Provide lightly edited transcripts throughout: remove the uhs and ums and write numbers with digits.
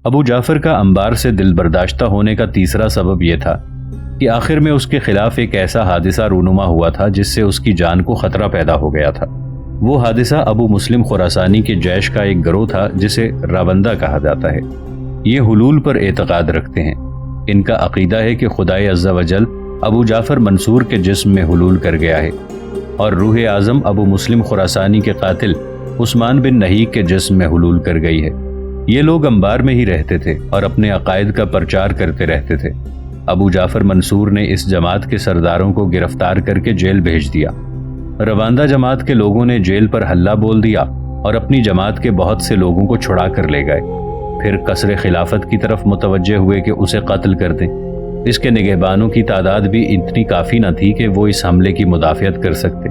ابو جعفر کا انبار سے دل برداشتہ ہونے کا تیسرا سبب یہ تھا کہ آخر میں اس کے خلاف ایک ایسا حادثہ رونما ہوا تھا جس سے اس کی جان کو خطرہ پیدا ہو گیا تھا۔ وہ حادثہ ابو مسلم خراسانی کے جیش کا ایک گروہ تھا جسے راوندہ کہا جاتا ہے۔ یہ حلول پر اعتقاد رکھتے ہیں۔ ان کا عقیدہ ہے کہ خدائے عز و جل ابو جعفر منصور کے جسم میں حلول کر گیا ہے اور روح اعظم ابو مسلم خراسانی کے قاتل عثمان بن نہیک کے جسم میں حلول کر گئی ہے۔ یہ لوگ انبار میں ہی رہتے تھے اور اپنے عقائد کا پرچار کرتے رہتے تھے۔ ابو جعفر منصور نے اس جماعت کے سرداروں کو گرفتار کر کے جیل بھیج دیا۔ رواندہ جماعت کے لوگوں نے جیل پر حلہ بول دیا اور اپنی جماعت کے بہت سے لوگوں کو چھڑا کر لے گئے۔ پھر قصر خلافت کی طرف متوجہ ہوئے کہ اسے قتل کر دیں۔ اس کے نگہبانوں کی تعداد بھی اتنی کافی نہ تھی کہ وہ اس حملے کی مدافعت کر سکتے۔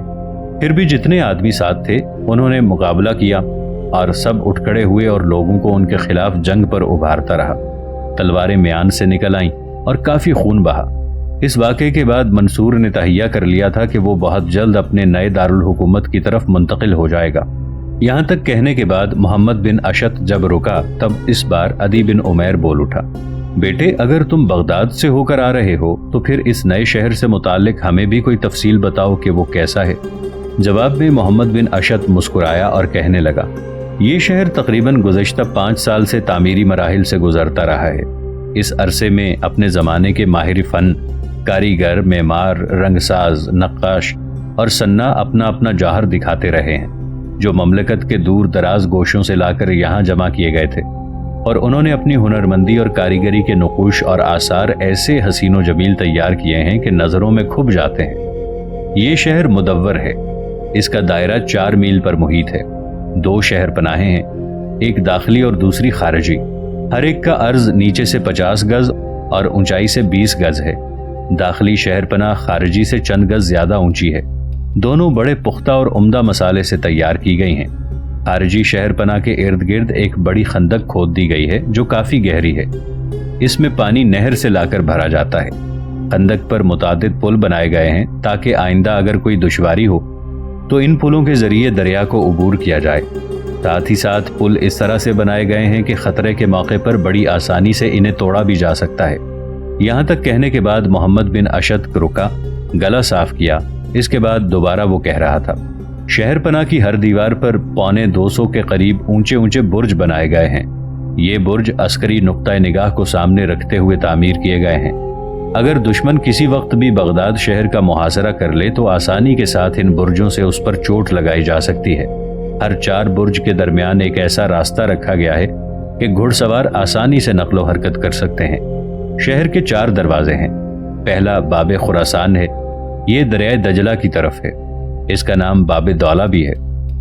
پھر بھی جتنے آدمی ساتھ تھے انہوں نے مقابلہ کیا اور سب اٹھ کھڑے ہوئے اور لوگوں کو ان کے خلاف جنگ پر ابھارتا رہا۔ تلواریں میان سے نکل آئیں اور کافی خون بہا۔ اس واقعے کے بعد منصور نے تہیہ کر لیا تھا کہ وہ بہت جلد اپنے نئے دارالحکومت کی طرف منتقل ہو جائے گا۔ یہاں تک کہنے کے بعد محمد بن اشت جب رکا تب اس بار عدی بن عمیر بول اٹھا، بیٹے اگر تم بغداد سے ہو کر آ رہے ہو تو پھر اس نئے شہر سے متعلق ہمیں بھی کوئی تفصیل بتاؤ کہ وہ کیسا ہے۔ جواب میں محمد بن اشت مسکرایا اور کہنے لگا، یہ شہر تقریباً گزشتہ 5 سال سے تعمیری مراحل سے گزرتا رہا ہے۔ اس عرصے میں اپنے زمانے کے ماہر فن، کاریگر، معمار، رنگ ساز، نقاش اور صناع اپنا اپنا جوہر دکھاتے رہے ہیں جو مملکت کے دور دراز گوشوں سے لا کر یہاں جمع کیے گئے تھے، اور انہوں نے اپنی ہنرمندی اور کاریگری کے نقوش اور آثار ایسے حسین و جمیل تیار کیے ہیں کہ نظروں میں کھب جاتے ہیں۔ یہ شہر مدور ہے۔ اس کا دائرہ 4 میل پر محیط ہے۔ 2 شہر پناہیں ہیں، ایک داخلی اور دوسری خارجی۔ ہر ایک کا عرض نیچے سے 50 گز اور اونچائی سے 20 گز ہے۔ داخلی شہر پناہ خارجی سے چند گز زیادہ اونچی ہے۔ دونوں بڑے پختہ اور عمدہ مسالے سے تیار کی گئی ہیں۔ خارجی شہر پناہ کے ارد گرد ایک بڑی خندق کھود دی گئی ہے جو کافی گہری ہے۔ اس میں پانی نہر سے لا کر بھرا جاتا ہے۔ خندق پر متعدد پل بنائے گئے ہیں تاکہ آئندہ اگر کوئی دشواری ہو تو ان پلوں کے ذریعے دریا کو عبور کیا جائے۔ ساتھ ہی ساتھ پل اس طرح سے بنائے گئے ہیں کہ خطرے کے موقع پر بڑی آسانی سے انہیں توڑا بھی جا سکتا ہے۔ یہاں تک کہنے کے بعد محمد بن اشت رکا، گلا صاف کیا۔ اس کے بعد دوبارہ وہ کہہ رہا تھا، شہر پناہ کی ہر دیوار پر 250 کے قریب اونچے اونچے برج بنائے گئے ہیں۔ یہ برج عسکری نقطہ نگاہ کو سامنے رکھتے ہوئے تعمیر کیے گئے ہیں۔ اگر دشمن کسی وقت بھی بغداد شہر کا محاصرہ کر لے تو آسانی کے ساتھ ان برجوں سے اس پر چوٹ لگائی جا سکتی ہے۔ ہر 4 برج کے درمیان ایک ایسا راستہ رکھا گیا ہے کہ گھڑ سوار آسانی سے نقل و حرکت کر سکتے ہیں۔ شہر کے 4 دروازے ہیں۔ پہلا باب خراسان ہے، یہ دریائے دجلہ کی طرف ہے، اس کا نام باب دولہ بھی ہے۔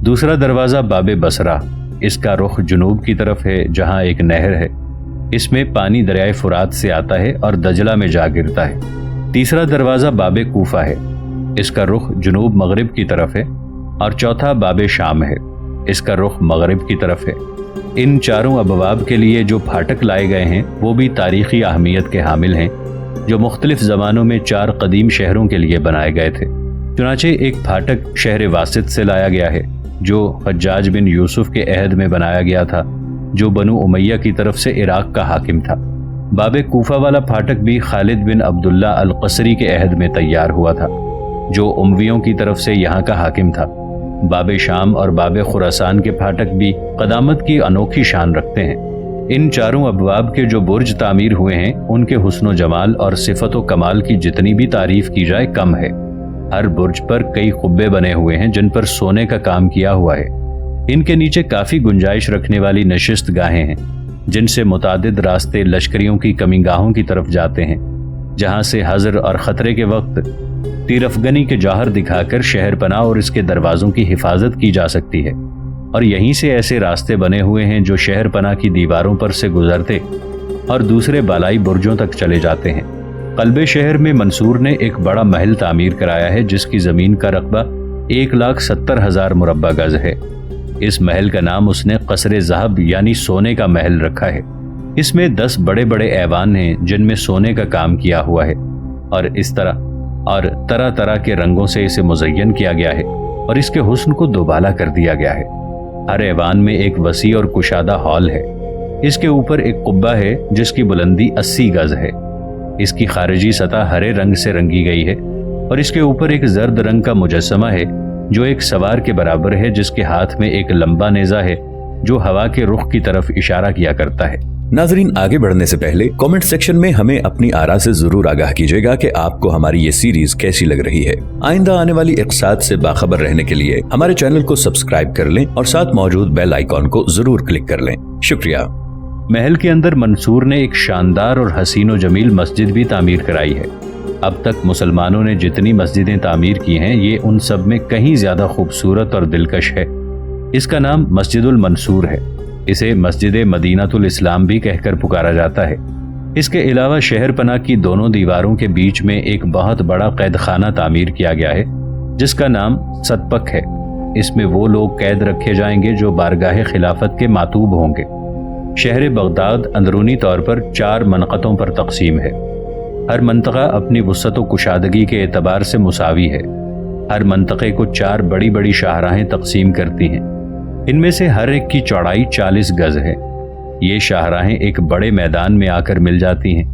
دوسرا دروازہ باب بصرہ، اس کا رخ جنوب کی طرف ہے جہاں ایک نہر ہے، اس میں پانی دریائے فرات سے آتا ہے اور دجلہ میں جا گرتا ہے۔ تیسرا دروازہ باب کوفہ ہے، اس کا رخ جنوب مغرب کی طرف ہے، اور چوتھا باب شام ہے، اس کا رخ مغرب کی طرف ہے۔ ان 4 ابواب کے لیے جو پھاٹک لائے گئے ہیں وہ بھی تاریخی اہمیت کے حامل ہیں، جو مختلف زمانوں میں 4 قدیم شہروں کے لیے بنائے گئے تھے۔ چنانچہ ایک پھاٹک شہر واسط سے لایا گیا ہے جو حجاج بن یوسف کے عہد میں بنایا گیا تھا، جو بنو امیہ کی طرف سے عراق کا حاکم تھا۔ باب کوفہ والا پھاٹک بھی خالد بن عبداللہ القصری کے عہد میں تیار ہوا تھا، جو امویوں کی طرف سے یہاں کا حاکم تھا۔ باب شام اور باب خراسان کے پھاٹک بھی قدامت کی انوکھی شان رکھتے ہیں۔ ان 4 ابواب کے جو برج تعمیر ہوئے ہیں ان کے حسن و جمال اور صفت و کمال کی جتنی بھی تعریف کی جائے کم ہے۔ ہر برج پر کئی قبے بنے ہوئے ہیں جن پر سونے کا کام کیا ہوا ہے۔ ان کے نیچے کافی گنجائش رکھنے والی نشست گاہیں ہیں جن سے متعدد راستے لشکریوں کی کمی گاہوں کی طرف جاتے ہیں، جہاں سے حذر اور خطرے کے وقت تیر افغنی کے جوہر دکھا کر شہر پناہ اور اس کے دروازوں کی حفاظت کی جا سکتی ہے۔ اور یہیں سے ایسے راستے بنے ہوئے ہیں جو شہر پناہ کی دیواروں پر سے گزرتے اور دوسرے بالائی برجوں تک چلے جاتے ہیں۔ قلب شہر میں منصور نے ایک بڑا محل تعمیر کرایا ہے جس کی زمین کا رقبہ 1,70,000 مربع گز ہے۔ اس محل کا نام اس نے قصر ذہب یعنی سونے کا محل رکھا ہے۔ اس میں 10 بڑے بڑے ایوان ہیں جن میں سونے کا کام کیا ہوا ہے، اور اس طرح طرح کے رنگوں سے اسے مزین کیا گیا ہے اور اس کے حسن کو دوبالا کر دیا گیا ہے۔ ہر ایوان میں ایک وسیع اور کشادہ ہال ہے۔ اس کے اوپر ایک قبہ ہے جس کی بلندی 80 گز ہے۔ اس کی خارجی سطح ہرے رنگ سے رنگی گئی ہے اور اس کے اوپر ایک زرد رنگ کا مجسمہ ہے جو ایک سوار کے برابر ہے، جس کے ہاتھ میں ایک لمبا نیزہ ہے جو ہوا کے رخ کی طرف اشارہ کیا کرتا ہے۔ ناظرین، آگے بڑھنے سے پہلے کامنٹ سیکشن میں ہمیں اپنی آراء سے ضرور آگاہ کیجیے گا کہ آپ کو ہماری یہ سیریز کیسی لگ رہی ہے۔ آئندہ آنے والی اقساط سے باخبر رہنے کے لیے ہمارے چینل کو سبسکرائب کر لیں اور ساتھ موجود بیل آئیکن کو ضرور کلک کر لیں۔ شکریہ۔ محل کے اندر منصور نے ایک شاندار اور حسین و جمیل مسجد بھی تعمیر کرائی ہے۔ اب تک مسلمانوں نے جتنی مسجدیں تعمیر کی ہیں، یہ ان سب میں کہیں زیادہ خوبصورت اور دلکش ہے۔ اس کا نام مسجد المنصور ہے۔ اسے مسجد مدینۃ الاسلام بھی کہہ کر پکارا جاتا ہے۔ اس کے علاوہ شہر پناہ کی دونوں دیواروں کے بیچ میں ایک بہت بڑا قید خانہ تعمیر کیا گیا ہے جس کا نام صدپک ہے۔ اس میں وہ لوگ قید رکھے جائیں گے جو بارگاہ خلافت کے ماتوب ہوں گے۔ شہر بغداد اندرونی طور پر 4 منطقوں پر تقسیم ہے۔ ہر منطقہ اپنی وسعت و کشادگی کے اعتبار سے مساوی ہے۔ ہر منطقے کو 4 بڑی بڑی شاہراہیں تقسیم کرتی ہیں۔ ان میں سے ہر ایک کی چوڑائی 40 گز ہے۔ یہ شاہراہیں ایک بڑے میدان میں آ کر مل جاتی ہیں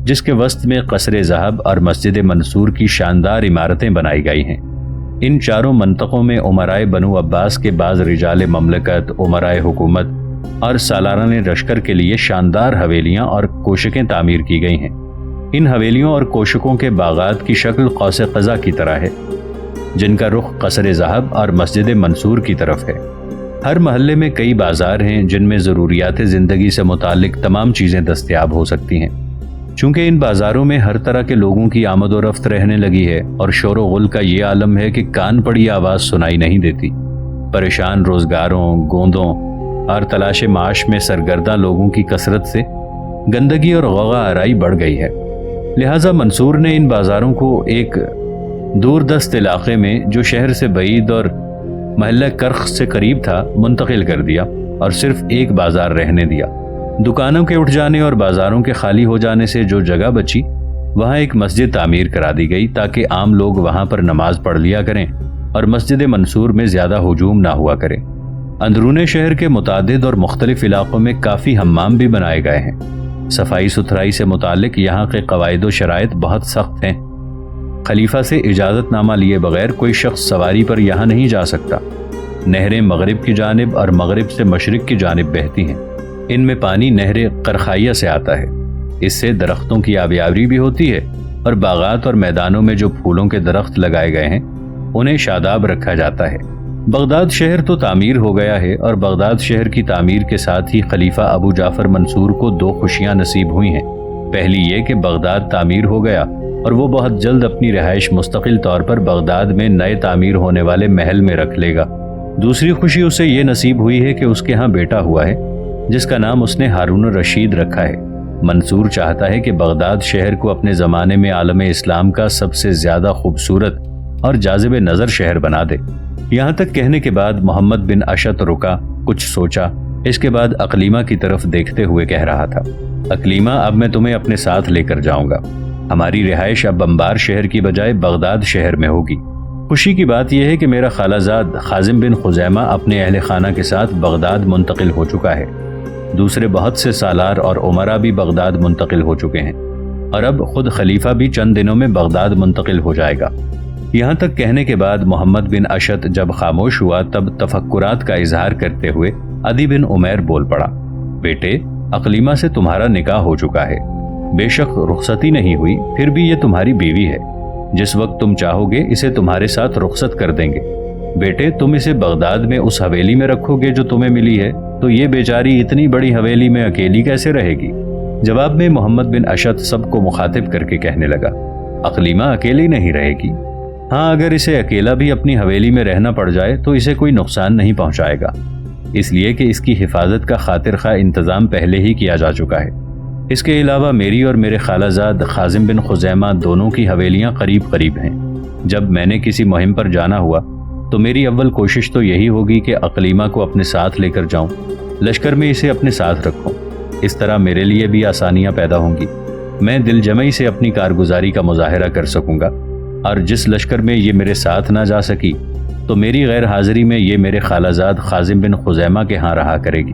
جس کے وسط میں قصر ذہب اور مسجد منصور کی شاندار عمارتیں بنائی گئی ہیں۔ ان 4 منطقوں میں امرائے بنو عباس کے بعض رجال مملکت، امرائے حکومت اور سالاران لشکر کے لیے شاندار حویلیاں اور کوشکیں تعمیر کی گئی ہیں۔ ان حویلیوں اور کوشکوں کے باغات کی شکل قوس قزح کی طرح ہے، جن کا رخ قصر ذہب اور مسجد منصور کی طرف ہے۔ ہر محلے میں کئی بازار ہیں جن میں ضروریات زندگی سے متعلق تمام چیزیں دستیاب ہو سکتی ہیں۔ چونکہ ان بازاروں میں ہر طرح کے لوگوں کی آمد و رفت رہنے لگی ہے اور شور و غل کا یہ عالم ہے کہ کان پڑی آواز سنائی نہیں دیتی۔ پریشان روزگاروں، گوندوں اور تلاش معاش میں سرگرداں لوگوں کی کثرت سے گندگی اور غوغا آرائی بڑھ گئی ہے۔ لہٰذا منصور نے ان بازاروں کو ایک دور دست علاقے میں جو شہر سے بعید اور محلہ کرخ سے قریب تھا منتقل کر دیا اور صرف ایک بازار رہنے دیا۔ دکانوں کے اٹھ جانے اور بازاروں کے خالی ہو جانے سے جو جگہ بچی وہاں ایک مسجد تعمیر کرا دی گئی تاکہ عام لوگ وہاں پر نماز پڑھ لیا کریں اور مسجد منصور میں زیادہ ہجوم نہ ہوا کرے۔ اندرون شہر کے متعدد اور مختلف علاقوں میں کافی حمام بھی بنائے گئے ہیں۔ صفائی ستھرائی سے متعلق یہاں کے قواعد و شرائط بہت سخت ہیں۔ خلیفہ سے اجازت نامہ لیے بغیر کوئی شخص سواری پر یہاں نہیں جا سکتا۔ نہریں مغرب کی جانب اور مغرب سے مشرق کی جانب بہتی ہیں۔ ان میں پانی نہر قرخائیہ سے آتا ہے۔ اس سے درختوں کی آبیاری بھی ہوتی ہے اور باغات اور میدانوں میں جو پھولوں کے درخت لگائے گئے ہیں انہیں شاداب رکھا جاتا ہے۔ بغداد شہر تو تعمیر ہو گیا ہے اور بغداد شہر کی تعمیر کے ساتھ ہی خلیفہ ابو جعفر منصور کو 2 خوشیاں نصیب ہوئی ہیں۔ پہلی یہ کہ بغداد تعمیر ہو گیا اور وہ بہت جلد اپنی رہائش مستقل طور پر بغداد میں نئے تعمیر ہونے والے محل میں رکھ لے گا۔ دوسری خوشی اسے یہ نصیب ہوئی ہے کہ اس کے ہاں بیٹا ہوا ہے جس کا نام اس نے ہارون الرشید رکھا ہے۔ منصور چاہتا ہے کہ بغداد شہر کو اپنے زمانے میں عالم اسلام کا سب سے زیادہ خوبصورت اور جاذب نظر شہر بنا دے۔ یہاں تک کہنے کے بعد محمد بن اشط رکا، کچھ سوچا، اس کے بعد اقلیمہ کی طرف دیکھتے ہوئے کہہ رہا تھا، اقلیمہ، اب میں تمہیں اپنے ساتھ لے کر جاؤں گا۔ ہماری رہائش اب انبار شہر کی بجائے بغداد شہر میں ہوگی۔ خوشی کی بات یہ ہے کہ میرا خالہ زاد خازم بن خزیمہ اپنے اہل خانہ کے ساتھ بغداد منتقل ہو چکا ہے۔ دوسرے بہت سے سالار اور عمرا بھی بغداد منتقل ہو چکے ہیں اور اب خود خلیفہ بھی چند دنوں میں بغداد منتقل ہو جائے گا۔ یہاں تک کہنے کے بعد محمد بن اشط جب خاموش ہوا تب تفکرات کا اظہار کرتے ہوئے عدی بن عمیر بول پڑا، بیٹے، اقلیمہ سے تمہارا نکاح ہو چکا ہے، بے شک رخصتی نہیں ہوئی، پھر بھی یہ تمہاری بیوی ہے۔ جس وقت تم چاہو گے اسے تمہارے ساتھ رخصت کر دیں گے۔ بیٹے، تم اسے بغداد میں اس حویلی میں رکھو گے جو تمہیں ملی ہے تو یہ بیچاری اتنی بڑی حویلی میں اکیلی کیسے رہے گی؟ جواب میں محمد بن اشط سب کو مخاطب کر کے کہنے لگا، اقلیمہ اکیلی نہیں رہے گی۔ ہاں، اگر اسے اکیلا بھی اپنی حویلی میں رہنا پڑ جائے تو اسے کوئی نقصان نہیں پہنچائے گا، اس لیے کہ اس کی حفاظت کا خاطر خواہ انتظام پہلے ہی کیا جا چکا ہے۔ اس کے علاوہ میری اور میرے خالہ زاد خازم بن خزیمہ دونوں کی حویلیاں قریب قریب ہیں۔ جب میں نے کسی مہم پر جانا ہوا تو میری اول کوشش تو یہی ہوگی کہ اقلیمہ کو اپنے ساتھ لے کر جاؤں، لشکر میں اسے اپنے ساتھ رکھوں۔ اس طرح میرے لیے بھی آسانیاں پیدا ہوں گی، میں دل جمعی سے اپنی کارگزاری کا مظاہرہ کر سکوں گا، اور جس لشکر میں یہ میرے ساتھ نہ جا سکی تو میری غیر حاضری میں یہ میرے خالہ زاد خازم بن خزیمہ کے ہاں رہا کرے گی۔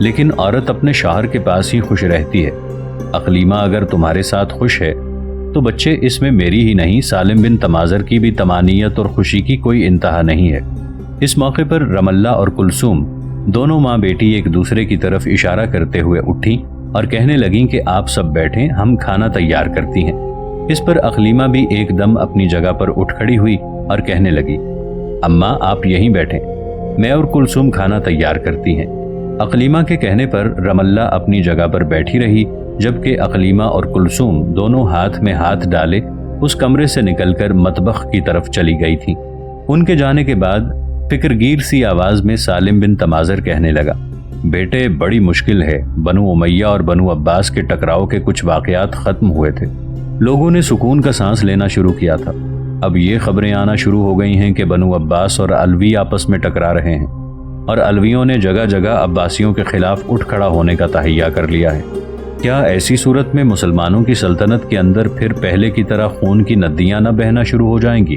لیکن عورت اپنے شوہر کے پاس ہی خوش رہتی ہے۔ اقلیمہ اگر تمہارے ساتھ خوش ہے تو بچے اس میں میری ہی نہیں سالم بن تمازر کی بھی طمانینت اور خوشی کی کوئی انتہا نہیں ہے۔ اس موقع پر رملہ اور کلثوم دونوں ماں بیٹی ایک دوسرے کی طرف اشارہ کرتے ہوئے اٹھیں اور کہنے لگیں کہ آپ سب بیٹھیں، ہم کھانا تیار کرتی ہیں۔ اس پر اقلیمہ بھی ایک دم اپنی جگہ پر اٹھ کھڑی ہوئی اور کہنے لگی، اماں آپ یہیں بیٹھیں، میں اور کلثوم کھانا تیار کرتی ہیں۔ اقلیمہ کے کہنے پر رملہ اپنی جگہ پر بیٹھی رہی، جبکہ اقلیمہ اور کلثوم دونوں ہاتھ میں ہاتھ ڈالے اس کمرے سے نکل کر مطبخ کی طرف چلی گئی تھیں۔ ان کے جانے کے بعد فکرگیر سی آواز میں سالم بن تمازر کہنے لگا، بیٹے بڑی مشکل ہے، بنو امیہ اور بنو عباس کے ٹکراؤ کے کچھ واقعات ختم ہوئے تھے، لوگوں نے سکون کا سانس لینا شروع کیا تھا۔ اب یہ خبریں آنا شروع ہو گئی ہیں کہ بنو عباس اور علوی آپس میں ٹکرا رہے ہیں، اور علویوں نے جگہ جگہ عباسیوں کے خلاف اٹھ کھڑا ہونے کا تہیہ کر لیا ہے۔ کیا ایسی صورت میں مسلمانوں کی سلطنت کے اندر پھر پہلے کی طرح خون کی ندیاں نہ بہنا شروع ہو جائیں گی؟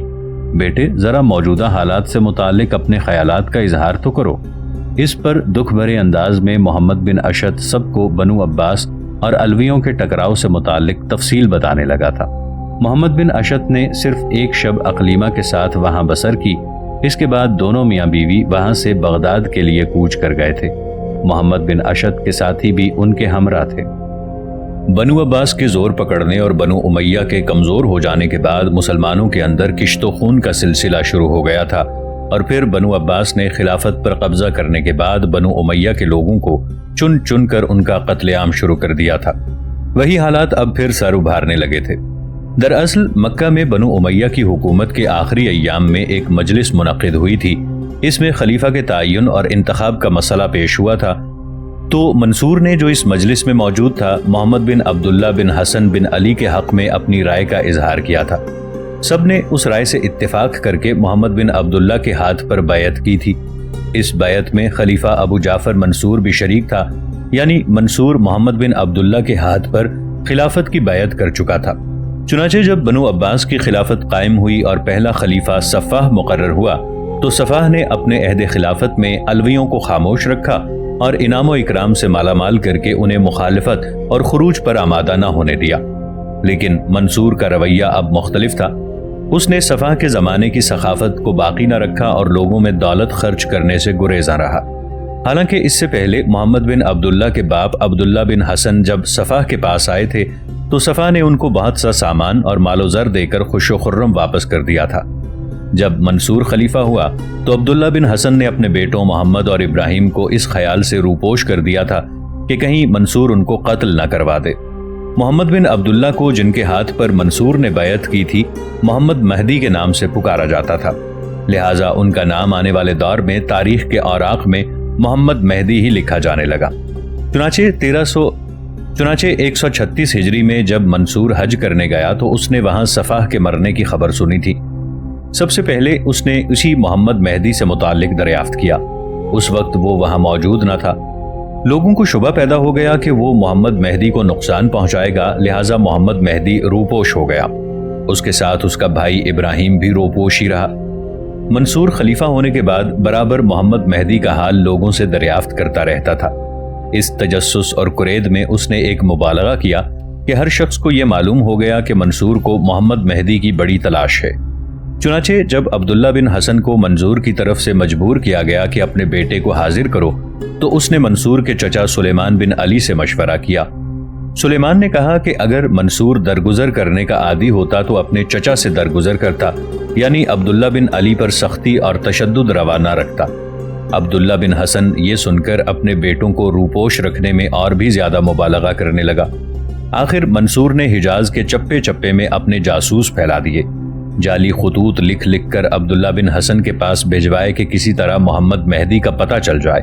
بیٹے ذرا موجودہ حالات سے متعلق اپنے خیالات کا اظہار تو کرو۔ اس پر دکھ بھرے انداز میں محمد بن اشد سب کو بنو عباس اور علویوں کے ٹکراؤ سے متعلق تفصیل بتانے لگا تھا۔ محمد بن اشد نے صرف ایک شب اقلیمہ کے ساتھ وہاں بسر کی، اس کے بعد دونوں میاں بیوی وہاں سے بغداد کے لیے کوچ کر گئے تھے۔ محمد بن اشد کے ساتھی بھی ان کے ہمراہ تھے۔ بنو عباس کے زور پکڑنے اور بنو امیہ کے کمزور ہو جانے کے بعد مسلمانوں کے اندر کشت و خون کا سلسلہ شروع ہو گیا تھا، اور پھر بنو عباس نے خلافت پر قبضہ کرنے کے بعد بنو امیہ کے لوگوں کو چن چن کر ان کا قتل عام شروع کر دیا تھا۔ وہی حالات اب پھر سر ابھارنے لگے تھے۔ دراصل مکہ میں بنو امیہ کی حکومت کے آخری ایام میں ایک مجلس منعقد ہوئی تھی۔ اس میں خلیفہ کے تعین اور انتخاب کا مسئلہ پیش ہوا تھا، تو منصور نے جو اس مجلس میں موجود تھا محمد بن عبداللہ بن حسن بن علی کے حق میں اپنی رائے کا اظہار کیا تھا۔ سب نے اس رائے سے اتفاق کر کے محمد بن عبداللہ کے ہاتھ پر بیعت کی تھی۔ اس بیعت میں خلیفہ ابو جعفر منصور بھی شریک تھا، یعنی منصور محمد بن عبداللہ کے ہاتھ پر خلافت کی بیعت کر چکا تھا۔ چنانچہ جب بنو عباس کی خلافت قائم ہوئی اور پہلا خلیفہ صفاح مقرر ہوا تو صفاح نے اپنے عہد خلافت میں علویوں کو خاموش رکھا اور انعام و اکرام سے مالا مال کر کے انہیں مخالفت اور خروج پر آمادہ نہ ہونے دیا۔ لیکن منصور کا رویہ اب مختلف تھا۔ اس نے صفاح کے زمانے کی سخاوت کو باقی نہ رکھا اور لوگوں میں دولت خرچ کرنے سے گریزاں رہا۔ حالانکہ اس سے پہلے محمد بن عبداللہ کے باپ عبداللہ بن حسن جب صفاح کے پاس آئے تھے تو صفاح نے ان کو بہت سا سامان اور مال و زر دے کر خوش و خرم واپس کر دیا تھا۔ جب منصور خلیفہ ہوا تو عبداللہ بن حسن نے اپنے بیٹوں محمد اور ابراہیم کو اس خیال سے روپوش کر دیا تھا کہ کہیں منصور ان کو قتل نہ کروا دے۔ محمد بن عبداللہ کو جن کے ہاتھ پر منصور نے بیعت کی تھی محمد مہدی کے نام سے پکارا جاتا تھا، لہٰذا ان کا نام آنے والے دور میں تاریخ کے اوراق میں محمد مہدی ہی لکھا جانے لگا۔ چنانچہ 136 ہجری میں جب منصور حج کرنے گیا تو اس نے وہاں صفاح کے مرنے کی خبر سنی تھی۔ سب سے پہلے اس نے اسی محمد مہدی سے متعلق دریافت کیا۔ اس وقت وہ وہاں موجود نہ تھا۔ لوگوں کو شبہ پیدا ہو گیا کہ وہ محمد مہدی کو نقصان پہنچائے گا، لہٰذا محمد مہدی روپوش ہو گیا۔ اس کے ساتھ اس کا بھائی ابراہیم بھی روپوش ہی رہا۔ منصور خلیفہ ہونے کے بعد برابر محمد مہدی کا حال لوگوں سے دریافت کرتا رہتا تھا۔ اس تجسس اور کرید میں اس نے ایک مبالغہ کیا کہ ہر شخص کو یہ معلوم ہو گیا کہ منصور کو محمد مہدی کی بڑی تلاش ہے۔ چنانچہ جب عبداللہ بن حسن کو منصور کی طرف سے مجبور کیا گیا کہ اپنے بیٹے کو حاضر کرو تو اس نے منصور کے چچا سلیمان بن علی سے مشورہ کیا۔ سلیمان نے کہا کہ اگر منصور درگزر کرنے کا عادی ہوتا تو اپنے چچا سے درگزر کرتا، یعنی عبداللہ بن علی پر سختی اور تشدد روا نہ رکھتا۔ عبداللہ بن حسن یہ سن کر اپنے بیٹوں کو روپوش رکھنے میں اور بھی زیادہ مبالغہ کرنے لگا۔ آخر منصور نے حجاز کے چپے چپے میں اپنے جاسوس پھیلا دیے، جعلی خطوط لکھ لکھ کر عبداللہ بن حسن کے پاس بھیجوائے کہ کسی طرح محمد مہدی کا پتہ چل جائے۔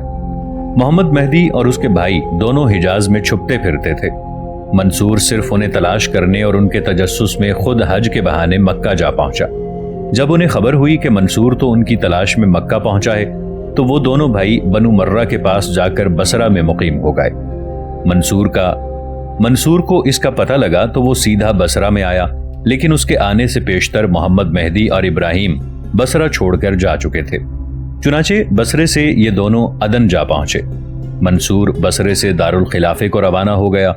محمد مہدی اور اس کے بھائی دونوں حجاز میں چھپتے پھرتے تھے۔ منصور صرف انہیں تلاش کرنے اور ان کے تجسس میں خود حج کے بہانے مکہ جا پہنچا۔ جب انہیں خبر ہوئی کہ منصور تو ان کی تلاش میں مکہ پہنچا ہے تو وہ دونوں بھائی بنو مرہ کے پاس جا کر بصرہ میں مقیم ہو گئے۔ منصور کو اس کا پتہ لگا تو وہ سیدھا بصرہ میں آیا، لیکن اس کے آنے سے پیشتر محمد مہدی اور ابراہیم بصرہ چھوڑ کر جا چکے تھے۔ چنانچہ بصرے سے یہ دونوں عدن جا پہنچے۔ منصور بصرے سے دارالخلافے کو روانہ ہو گیا